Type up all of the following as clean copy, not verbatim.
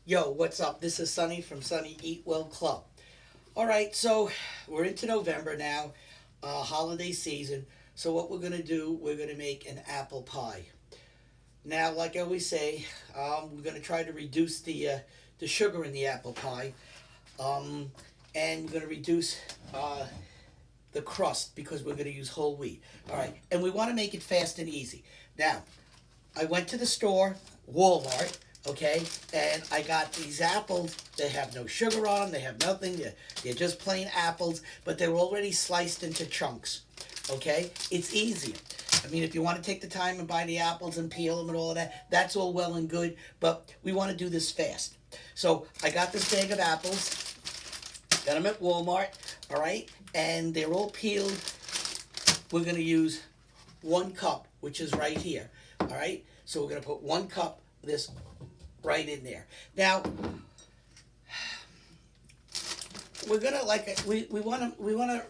Yo, what's up? This is Sonny from Sonny Eat Well Club. All right, so we're into November now, holiday season. So what we're gonna do, we're gonna make an apple pie. Now, like I always say, we're gonna try to reduce the sugar in the apple pie, um, and we're gonna reduce the crust because we're gonna use whole wheat. All right, and we want to make it fast and easy. Now, I went to the store, Walmart, okay, and I got these apples. They have no sugar on them, they have nothing, they're just plain apples, but they're already sliced into chunks, okay? It's easier. I mean, if you want to take the time and buy the apples and peel them and all of that, that's all well and good, but we want to do this fast. So I got this bag of apples, got them at Walmart, all right, and they're all peeled. We're going to use 1 cup, which is right here. All right, so we're going to put 1 cup of this right in there. Now we're gonna we want to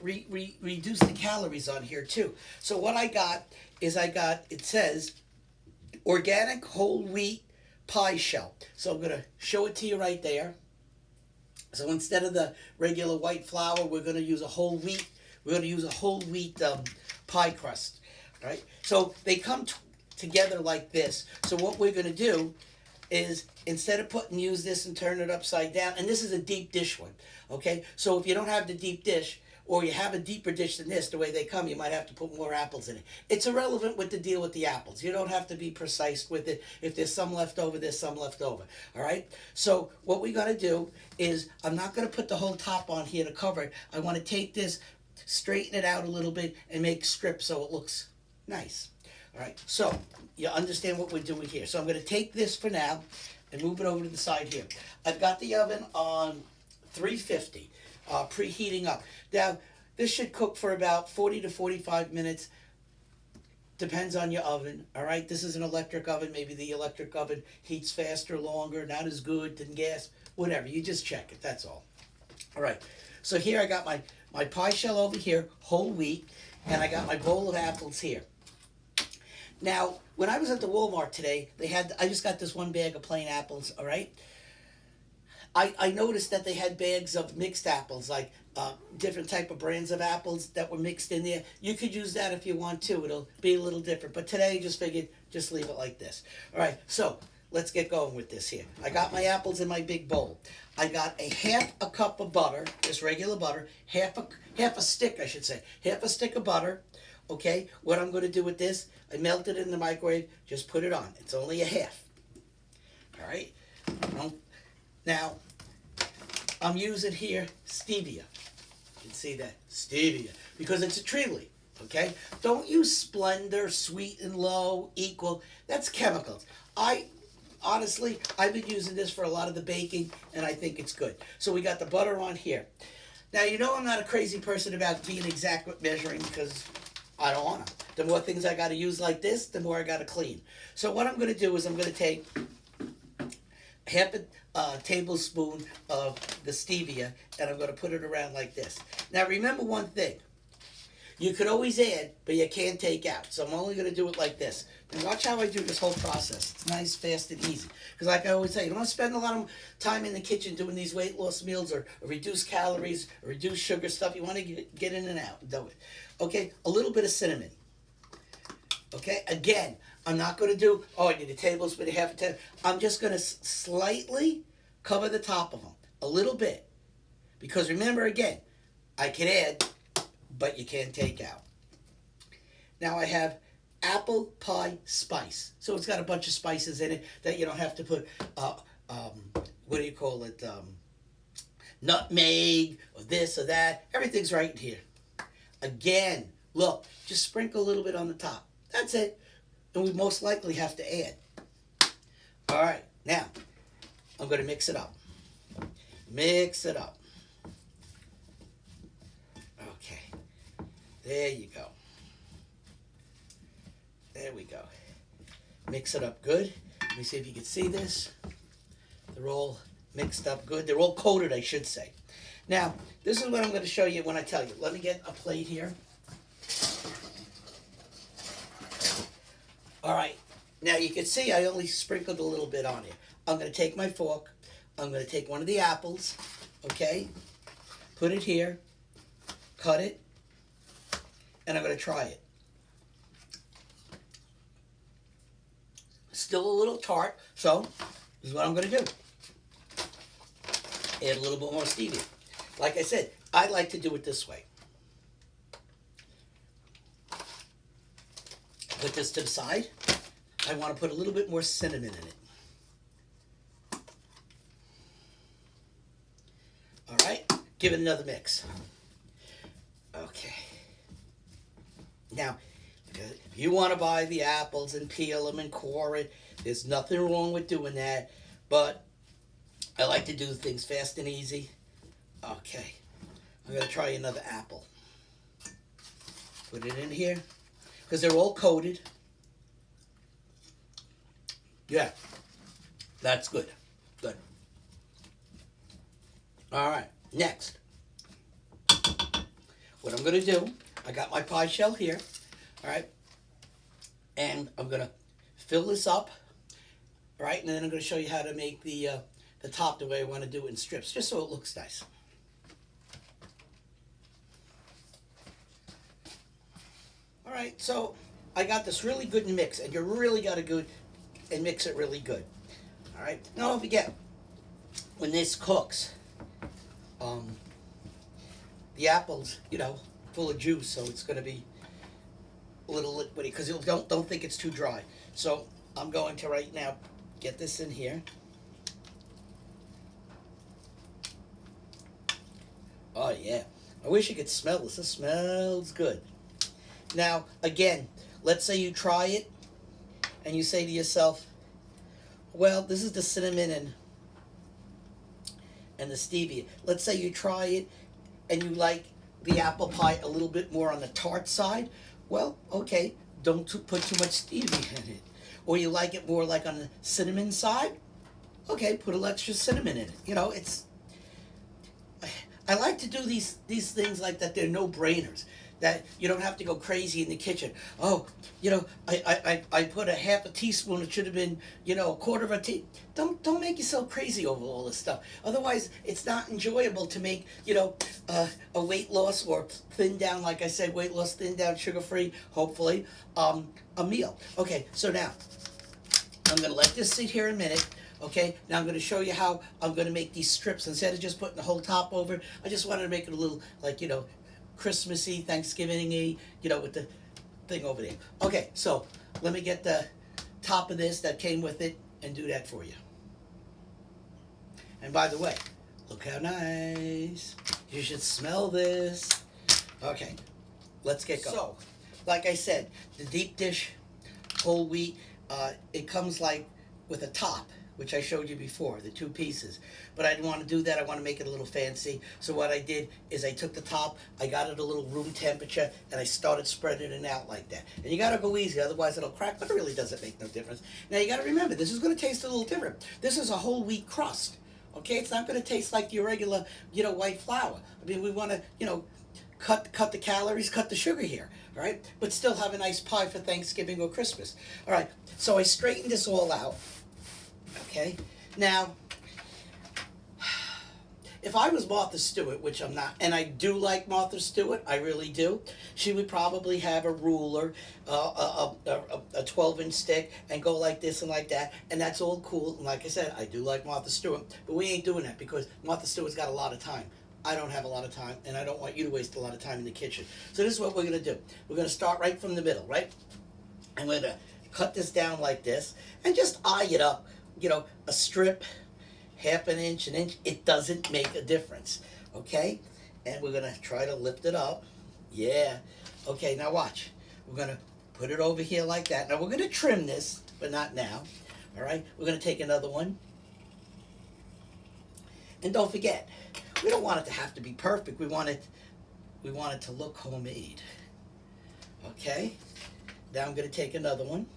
reduce the calories on here too. So what I got is it says organic whole wheat pie shell. So I'm gonna show it to you right there. So instead of the regular white flour, we're gonna use a whole wheat. We're gonna use a whole wheat pie crust. Right? So they come together like this. So what we're going to do is instead of use this and turn it upside down, and this is a deep dish one, okay? So if you don't have the deep dish, or you have a deeper dish than this, the way they come, you might have to put more apples in it. It's irrelevant with the deal with the apples. You don't have to be precise with it. If there's some left over, there's some left over, all right? So what we got to do is, I'm not going to put the whole top on here to cover it. I want to take this, straighten it out a little bit, and make strips so it looks nice. All right, so you understand what we're doing here. So I'm going to take this for now and move it over to the side here. I've got the oven on 350, preheating up. Now, this should cook for about 40 to 45 minutes. Depends on your oven, all right? This is an electric oven. Maybe the electric oven heats faster, longer, not as good than gas, whatever. You just check it, that's all. All right, so here I got my pie shell over here, whole wheat, and I got my bowl of apples here. Now, when I was at the Walmart today, I just got this one bag of plain apples, all right? I noticed that they had bags of mixed apples, like different type of brands of apples that were mixed in there. You could use that if you want to. It'll be a little different. But today, I just figured, just leave it like this. All right, so let's get going with this here. I got my apples in my big bowl. I got half a cup of butter, just regular butter, half a stick, I should say, half a stick of butter. Okay, what I'm going to do with this, I melt it in the microwave, just put it on. It's only a half. All right. Now, I'm using here stevia. You can see that, stevia, because it's a tree leaf, okay? Don't use Splendor, Sweet and Low, Equal. That's chemicals. Honestly, I've been using this for a lot of the baking, and I think it's good. So we got the butter on here. Now, you know I'm not a crazy person about being exact with measuring because I don't want to. The more things I got to use like this, the more I got to clean. So what I'm going to do is I'm going to take half a tablespoon of the stevia, and I'm going to put it around like this. Now remember one thing. You could always add, but you can't take out. So I'm only going to do it like this. And watch how I do this whole process. It's nice, fast, and easy. Because like I always say, you don't want to spend a lot of time in the kitchen doing these weight loss meals or reduce calories or reduce sugar stuff. You want to get in and out and do it. Okay, a little bit of cinnamon. Okay, again, I'm not going to do, I need a tablespoon, half a tablespoon. I'm just going to slightly cover the top of them, a little bit. Because remember, again, I can add, but you can't take out. Now I have apple pie spice. So it's got a bunch of spices in it that you don't have to put, what do you call it, nutmeg, or this or that. Everything's right in here. Again, look, just sprinkle a little bit on the top. That's it. And we most likely have to add. All right, now I'm going to mix it up. Mix it up. Okay, there you go. There we go. Mix it up good. Let me see if you can see this. They're all mixed up good. They're all coated, I should say. Now, this is what I'm going to show you when I tell you. Let me get a plate here. All right. Now, you can see I only sprinkled a little bit on here. I'm going to take my fork. I'm going to take one of the apples, okay, put it here, cut it, and I'm going to try it. Still a little tart, so this is what I'm going to do. Add a little bit more stevia. Like I said, I like to do it this way. Put this to the side. I want to put a little bit more cinnamon in it. All right, give it another mix. Okay. Now, if you want to buy the apples and peel them and core it, there's nothing wrong with doing that, but I like to do things fast and easy. Okay, I'm going to try another apple. Put it in here, because they're all coated. Yeah, that's good. Good. All right, next. What I'm going to do, I got my pie shell here, all right, and I'm going to fill this up, all right, and then I'm going to show you how to make the top the way I want to do it in strips, just so it looks nice. All right, so I got this really good mix, and you really got to go and mix it really good. All right, now don't forget, when this cooks, the apples, you know, full of juice, so it's going to be a little liquidy, because you don't think it's too dry. So I'm going to right now get this in here. Oh yeah, I wish you could smell this. This smells good. Now again, let's say you try it and you say to yourself, well, this is the cinnamon and the stevia. Let's say you try it and you like the apple pie a little bit more on the tart side. Well, okay, don't put too much stevia in it. Or you like it more like on the cinnamon side. Okay, put a little extra cinnamon in it. You know, I like to do these things like that. They're no-brainers. That you don't have to go crazy in the kitchen. Oh, you know, I put a half a teaspoon. It should have been, you know, a quarter of a tea. Don't make yourself crazy over all this stuff. Otherwise, it's not enjoyable to make, you know, a weight loss or thin down, like I said, weight loss, thin down, sugar-free, hopefully, a meal. Okay, so now I'm gonna let this sit here a minute. Okay, now I'm going to show you how I'm going to make these strips. Instead of just putting the whole top over, I just wanted to make it a little, like, you know, Christmassy, Thanksgiving-y, you know, with the thing over there. Okay, so let me get the top of this that came with it and do that for you. And by the way, look how nice. You should smell this. Okay, let's get going. So, like I said, the deep dish whole wheat, it comes like with a top, which I showed you before, the two pieces. But I didn't want to do that. I want to make it a little fancy. So what I did is I took the top, I got it a little room temperature, and I started spreading it out like that. And you got to go easy, otherwise it'll crack, but it really doesn't make no difference. Now you got to remember, this is going to taste a little different. This is a whole wheat crust. Okay, it's not going to taste like your regular, you know, white flour. I mean, we want to, you know, cut the calories, cut the sugar here, all right? But still have a nice pie for Thanksgiving or Christmas. All right, so I straightened this all out. Okay, now, if I was Martha Stewart, which I'm not, and I do like Martha Stewart, I really do, she would probably have a ruler, a 12-inch stick, and go like this and like that, and that's all cool. And like I said, I do like Martha Stewart, but we ain't doing that because Martha Stewart's got a lot of time. I don't have a lot of time, and I don't want you to waste a lot of time in the kitchen. So this is what we're going to do. We're going to start right from the middle, right? I'm going to cut this down like this, and just eye it up. You know, a strip, half an inch, it doesn't make a difference, okay? And we're going to try to lift it up. Yeah. Okay, now watch. We're going to put it over here like that. Now we're going to trim this, but not now, all right? We're going to take another one. And don't forget, we don't want it to have to be perfect. We want it to look homemade, okay? Now I'm going to take another one.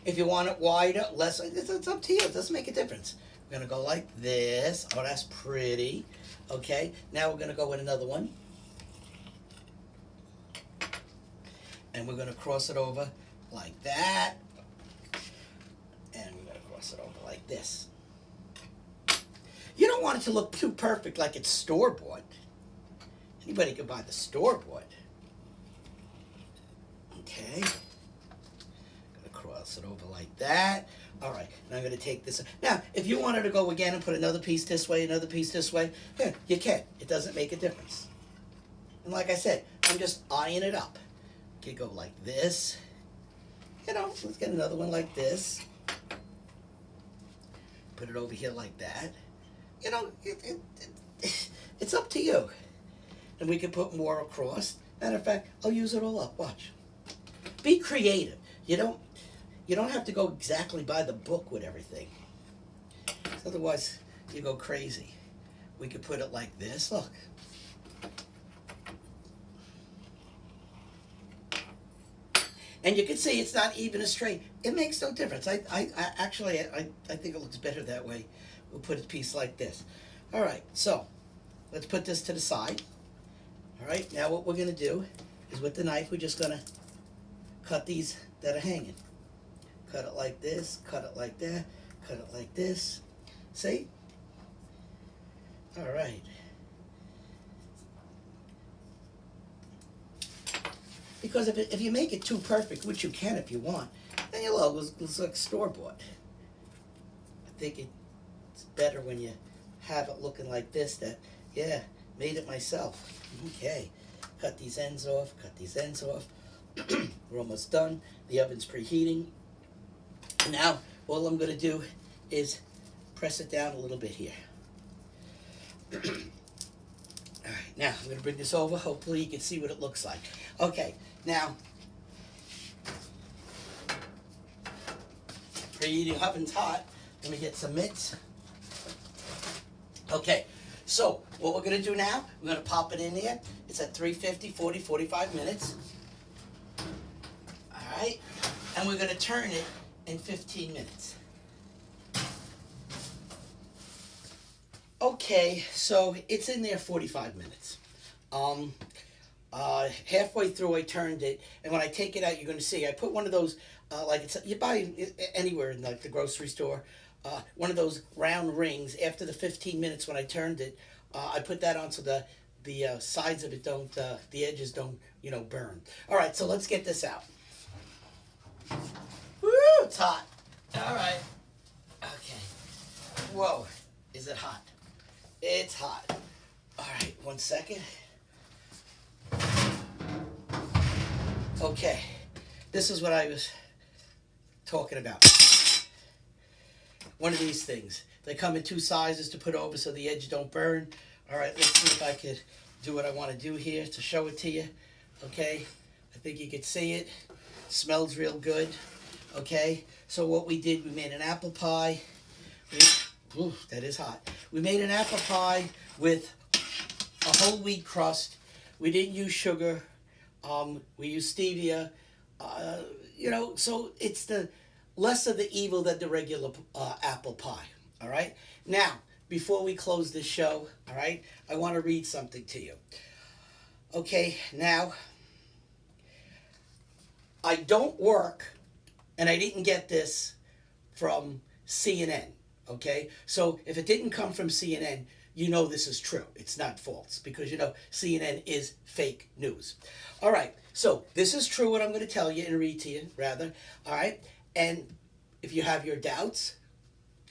If you want it wider, less, it's up to you. It doesn't make a difference. We're going to go like this. Oh, that's pretty. Okay, now we're going to go with another one. And we're going to cross it over like that. And we're going to cross it over like this. want it to look too perfect like it's store-bought. Anybody can buy the store-bought. Okay. Gonna cross it over like that. All right, now I'm gonna take this. Now, if you wanted to go again and put another piece this way, another piece this way, yeah, you can. It doesn't make a difference. And like I said, I'm just eyeing it up. You go like this. You know, let's get another one like this. Put it over here like that. You know, it's up to you. And we can put more across. Matter of fact, I'll use it all up. Watch. Be creative. You don't have to go exactly by the book with everything. Otherwise, you go crazy. We could put it like this. Look. And you can see it's not even a straight. It makes no difference. I think it looks better that way. We'll put a piece like this. All right, so let's put this to the side. All right, now what we're gonna do is with the knife, we're just gonna cut these that are hanging. Cut it like this, cut it like that, cut it like this. See? All right. Because if you make it too perfect, which you can if you want, then your logo looks like store-bought. I think it's better when you have it looking like this, that, yeah, made it myself. Okay, cut these ends off, cut these ends off. We're almost done. The oven's preheating. Now, all I'm gonna do is press it down a little bit here. All right, now I'm gonna bring this over. Hopefully you can see what it looks like. Okay, now, preheating oven's hot. Let me get some mitts. Okay, so what we're gonna do now, we're gonna pop it in there. It's at 350, 40, 45 minutes. All right, and we're gonna turn it in 15 minutes. Okay, so it's in there 45 minutes. Halfway through I turned it, and when I take it out, you're going to see I put one of those, like it's, you buy anywhere in like the grocery store, one of those round rings. After the 15 minutes when I turned it, I put that on so the sides of it don't, the edges don't, burn. All right, so let's get this out. Woo, it's hot. All right. Okay. Whoa, is it hot? It's hot. All right, 1 second. Okay, this is what I was talking about. One of these things. They come in two sizes to put over so the edge don't burn. All right, let's see if I could do what I want to do here to show it to you. Okay, I think you could see it. Smells real good. Okay, so what we did, we made an apple pie. Ooh, that is hot. We made an apple pie with a whole wheat crust. We didn't use sugar. We used stevia. So it's the less of the evil than the regular apple pie. All right. Now, before we close this show, all right, I want to read something to you. Okay. Now, I don't work, and I didn't get this from CNN. Okay, so if it didn't come from CNN, you know this is true. It's not false because CNN is fake news. All right, so this is true what I'm going to tell you and read to you, rather. All right, and if you have your doubts,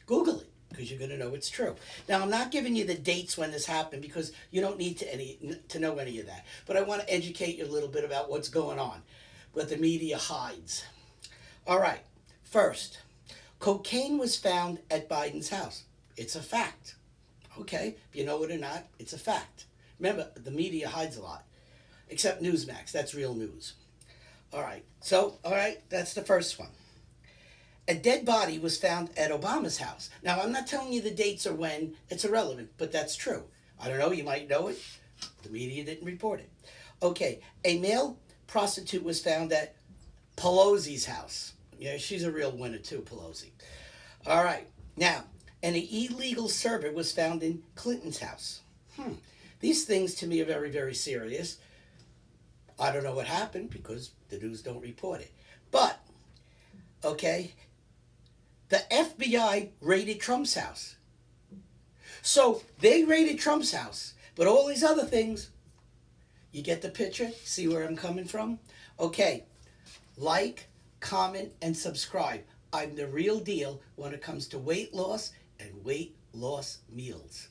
Google it because you're going to know it's true. Now, I'm not giving you the dates when this happened because you don't need to know any of that. But I want to educate you a little bit about what's going on, what the media hides. All right, first. Cocaine was found at Biden's house. It's a fact. Okay, if you know it or not, it's a fact. Remember, the media hides a lot. Except Newsmax, that's real news. All right, that's the first one. A dead body was found at Obama's house. Now, I'm not telling you the dates or when, it's irrelevant, but that's true. I don't know, you might know it. The media didn't report it. Okay, a male prostitute was found at Pelosi's house. Yeah, she's a real winner too, Pelosi. All right. Now, an illegal servant was found in Clinton's house. These things to me are very, very serious. I don't know what happened because the news don't report it. But, okay, the FBI raided Trump's house. So they raided Trump's house, but all these other things, you get the picture? See where I'm coming from? Okay, like, comment, and subscribe. I'm the real deal when it comes to weight loss and weight loss meals.